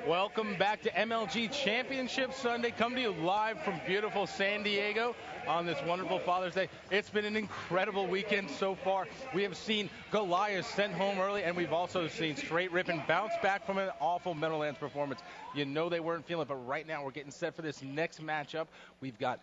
Welcome back to MLG Championship Sunday. Come to you live from beautiful San Diego on this wonderful Father's Day. It's been an incredible weekend so far. We have seen Goliath sent home early, and we've also seen Straight Rippin' bounce back from an awful Meadowlands performance. You know they weren't feeling it, but right now we're getting set for this next matchup. We've got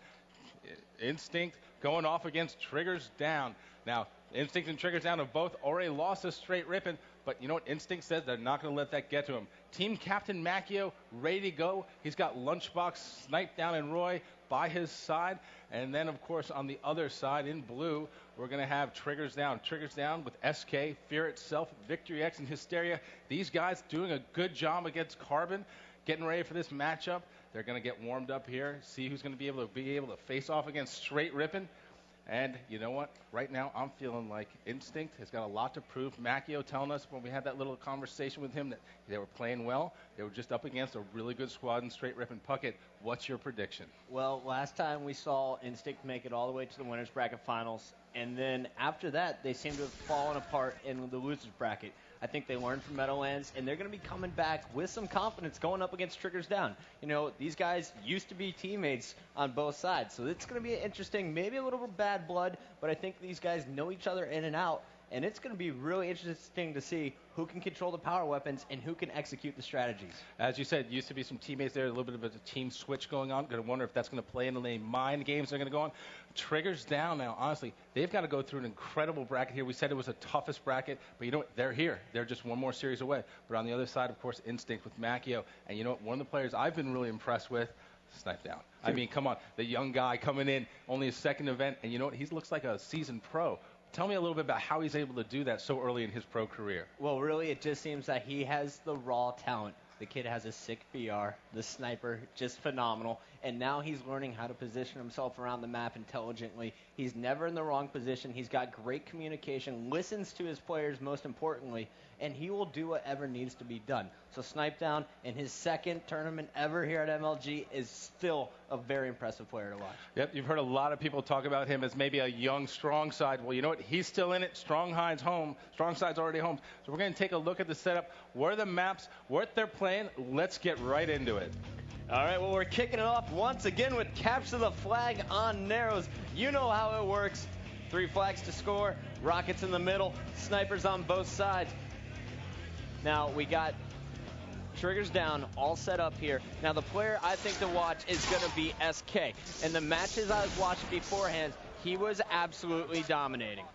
Instinct going off against Triggers Down. Now, Instinct and Triggers Down have both already lost to Straight Rippin', but you know what Instinct says? They're not going to let that get to him. Team Captain Macchio ready to go. He's got Lunchbox, Snipe Down, and Roy by his side. And then, of course, on the other side in blue, we're going to have Triggers Down. Triggers Down with SK, Fear Itself, Victory X, and Hysteria. These guys doing a good job against Carbon, getting ready for this matchup. They're going to get warmed up here, see who's going to be able to face off against Straight Rippin'. And you know what? Right now, I'm feeling like Instinct has got a lot to prove. Macchio telling us when we had that little conversation with him that they were playing well. They were just up against a really good squad in Straight Rippin' Puckett. What's your prediction? Well, last time we saw Instinct make it all the way to the winners bracket finals, and then after that, they seem to have fallen apart in the losers bracket. I think they learned from Meadowlands, and they're going to be coming back with some confidence going up against Triggers Down. You know, these guys used to be teammates on both sides, so it's going to be interesting, maybe a little bit bad blood, but I think these guys know each other in and out, and it's going to be really interesting to see who can control the power weapons and who can execute the strategies. As you said, used to be some teammates there, a little bit of a team switch going on. Going to wonder if that's going to play into the mind games they're going to go on. Triggers Down now, honestly, they've got to go through an incredible bracket here. We said it was the toughest bracket, but you know what? They're here. They're just one more series away. But on the other side, of course, Instinct with Macchio. And you know what? One of the players I've been really impressed with, Snipe Down. I mean, come on. The young guy coming in, only his second event, and you know what? He looks like a seasoned pro. Tell me a little bit about how he's able to do that so early in his pro career. Well, really, it just seems that he has the raw talent. The kid has a sick VR, the sniper, just phenomenal. And now he's learning how to position himself around the map intelligently. He's never in the wrong position. He's got great communication, listens to his players most importantly, and he will do whatever needs to be done. So Snipe Down in his second tournament ever here at MLG is still a very impressive player to watch. Yep, you've heard a lot of people talk about him as maybe a young, strong side. Well, you know what? He's still in it. Strong side's already home. So we're going to take a look at the setup, where the maps, what they're playing. Let's get right into it. All right, well, we're kicking it off once again with Capture the Flag on Narrows. You know how it works. 3 flags to score, rockets in the middle, snipers on both sides. Now, we got Triggers Down all set up here. Now, the player I think to watch is going to be SK. In the matches I was watching beforehand, he was absolutely dominating.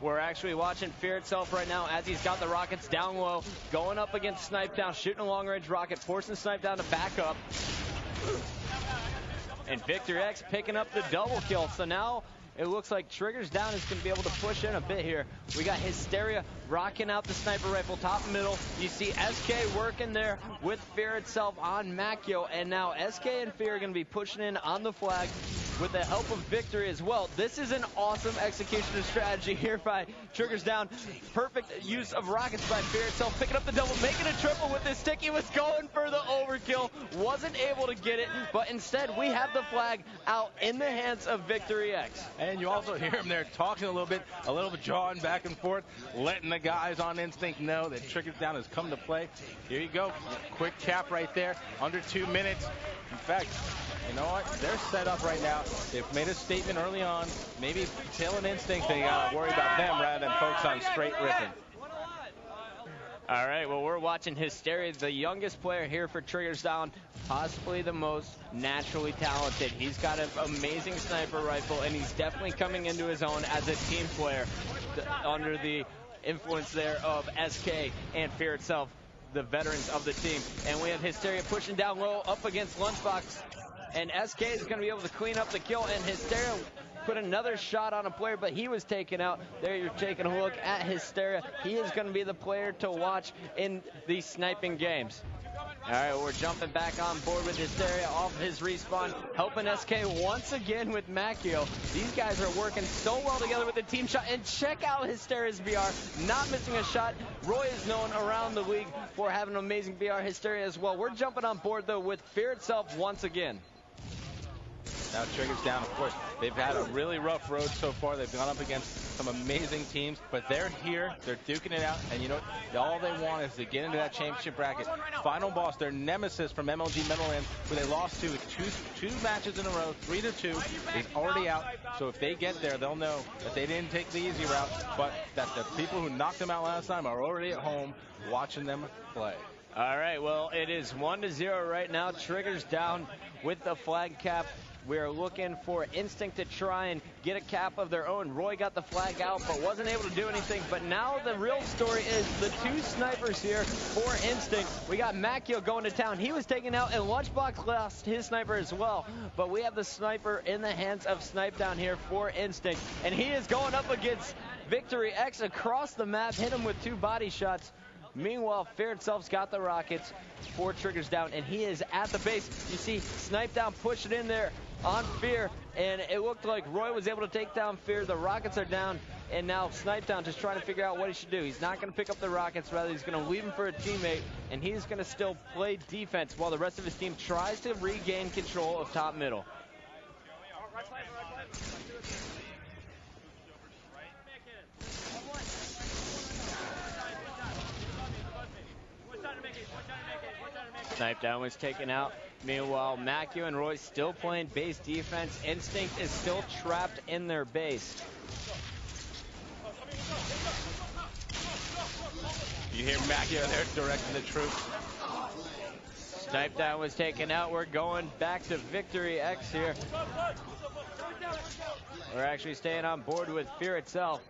We're actually watching Fear Itself right now as he's got the rockets down low, going up against Snipe Down, shooting a long-range rocket, forcing Snipe Down to back up. And Victory X picking up the double kill. So now it looks like Triggers Down is going to be able to push in a bit here. We got Hysteria rocking out the sniper rifle top and middle. You see SK working there with Fear Itself on Macchio. And now SK and Fear are going to be pushing in on the flag with the help of Victory as well. This is an awesome execution of strategy here by Triggers Down. Perfect use of rockets by Fear Itself, picking up the double, making a triple with this stick. He was going for the overkill, wasn't able to get it, but instead we have the flag out in the hands of Victory X. And you also hear him there talking a little bit jawing back and forth, letting the guys on Instinct know that Triggers Down has come to play. Here you go, quick cap right there, under 2 minutes. In fact, you know what? They're set up right now. They've made a statement early on. Maybe Tail and Instinct, they got to worry about them rather than focus on Straight Rippin'. All right, well, we're watching Hysteria, the youngest player here for Triggers Down, possibly the most naturally talented. He's got an amazing sniper rifle, and he's definitely coming into his own as a team player under the influence there of SK and Fear Itself, the veterans of the team. And we have Hysteria pushing down low up against Lunchbox. And SK is going to be able to clean up the kill, and Hysteria put another shot on a player, but he was taken out. There you're taking a look at Hysteria. He is going to be the player to watch in these sniping games. All right, well, we're jumping back on board with Hysteria off his respawn, helping SK once again with Macchio. These guys are working so well together with the team shot, and check out Hysteria's VR, not missing a shot. Roy is known around the league for having an amazing VR. Hysteria as well. We're jumping on board, though, with Fear Itself once again. Now Triggers down, of course. They've had a really rough road so far. They've gone up against some amazing teams, but they're here. They're duking it out, and you know what? All they want is to get into that championship bracket. Final boss, their nemesis from MLG Meadowlands, who they lost to two matches in a row, 3-2, is already out. So if they get there, they'll know that they didn't take the easy route, but that the people who knocked them out last time are already at home watching them play. All right, well, it is 1-0 right now. Triggers down with the flag cap. We are looking for Instinct to try and get a cap of their own. Roy got the flag out, but wasn't able to do anything. But now the real story is the two snipers here for Instinct. We got Macchio going to town. He was taken out, and Lunchbox lost his sniper as well. But we have the sniper in the hands of Snipe down here for Instinct. And he is going up against Victory X across the map, hit him with 2 body shots. Meanwhile, Fear itself's got the rockets, 4 Triggers down, and he is at the base. You see Snipe down, push it in there on Fear, and it looked like Roy was able to take down Fear. The rockets are down, and now Snipe down just trying to figure out what he should do. He's not going to pick up the rockets, rather he's going to leave him for a teammate, and he's going to still play defense while the rest of his team tries to regain control of top middle. Snipe down was taken out. Meanwhile, Macchio and Roy still playing base defense. Instinct is still trapped in their base. You hear Macchio there directing the troops. Snipe down was taken out. We're going back to Victory X here. We're actually staying on board with Fear itself.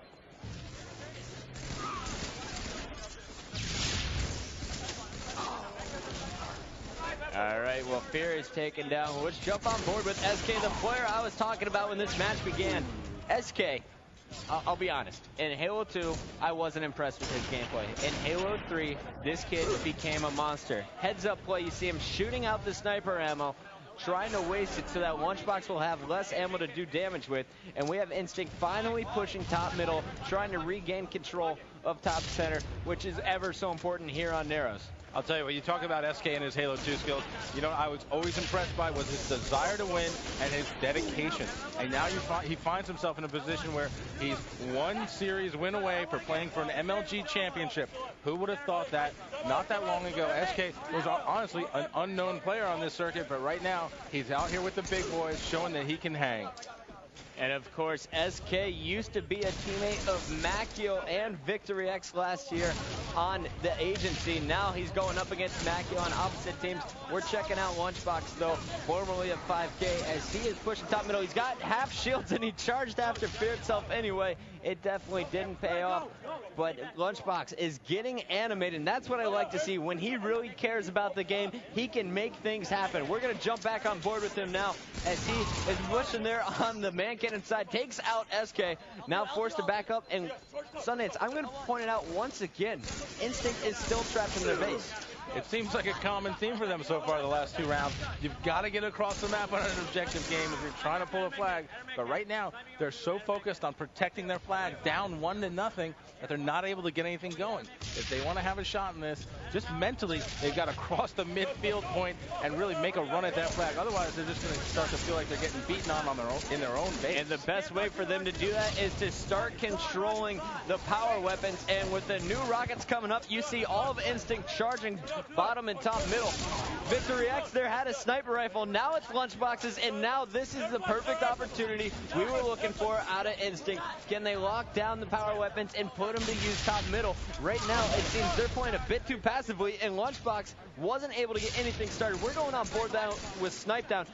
All right, well, Fear is taken down. Let's jump on board with SK, the player I was talking about when this match began. SK, I'll be honest, in Halo 2, I wasn't impressed with his gameplay. In Halo 3, this kid became a monster. Heads up play, you see him shooting out the sniper ammo, trying to waste it so that Lunchbox will have less ammo to do damage with. And we have Instinct finally pushing top middle, trying to regain control of top center, which is ever so important here on Narrows. I'll tell you what, you talk about SK and his Halo 2 skills. You know, I was always impressed by was his desire to win and his dedication. And now he finds himself in a position where he's 1 series win away for playing for an MLG championship. Who would have thought that not that long ago? SK was honestly an unknown player on this circuit, but right now he's out here with the big boys showing that he can hang. And of course, SK used to be a teammate of Macchio and Victory X last year on the agency. Now he's going up against Macchio on opposite teams. We're checking out Lunchbox, though, formerly of 5K, as he is pushing top middle. He's got half shields, and he charged after Fear itself anyway. It definitely didn't pay off, but Lunchbox is getting animated, and that's what I like to see. When he really cares about the game, he can make things happen. We're going to jump back on board with him now as he is pushing there on the man cannon side, takes out SK, now forced to back up. And Sundance, I'm going to point it out once again, Instinct is still trapped in their base. It seems like a common theme for them so far the last 2 rounds. You've got to get across the map on an objective game if you're trying to pull a flag. But right now, they're so focused on protecting their flag down 1-0 that they're not able to get anything going. If they want to have a shot in this, just mentally, they've got to cross the midfield point and really make a run at that flag. Otherwise, they're just going to start to feel like they're getting beaten on their own, in their own base. And the best way for them to do that is to start controlling the power weapons. And with the new rockets coming up, you see all of Instinct charging bottom and top middle. Victory X there had a sniper rifle. Now it's Lunchboxes, and now this is the perfect opportunity we were looking for out of Instinct. Can they lock down the power weapons and put them to use top middle? Right now, it seems they're playing a bit too passively, and Lunchbox wasn't able to get anything started. We're going on board down with Snipe down.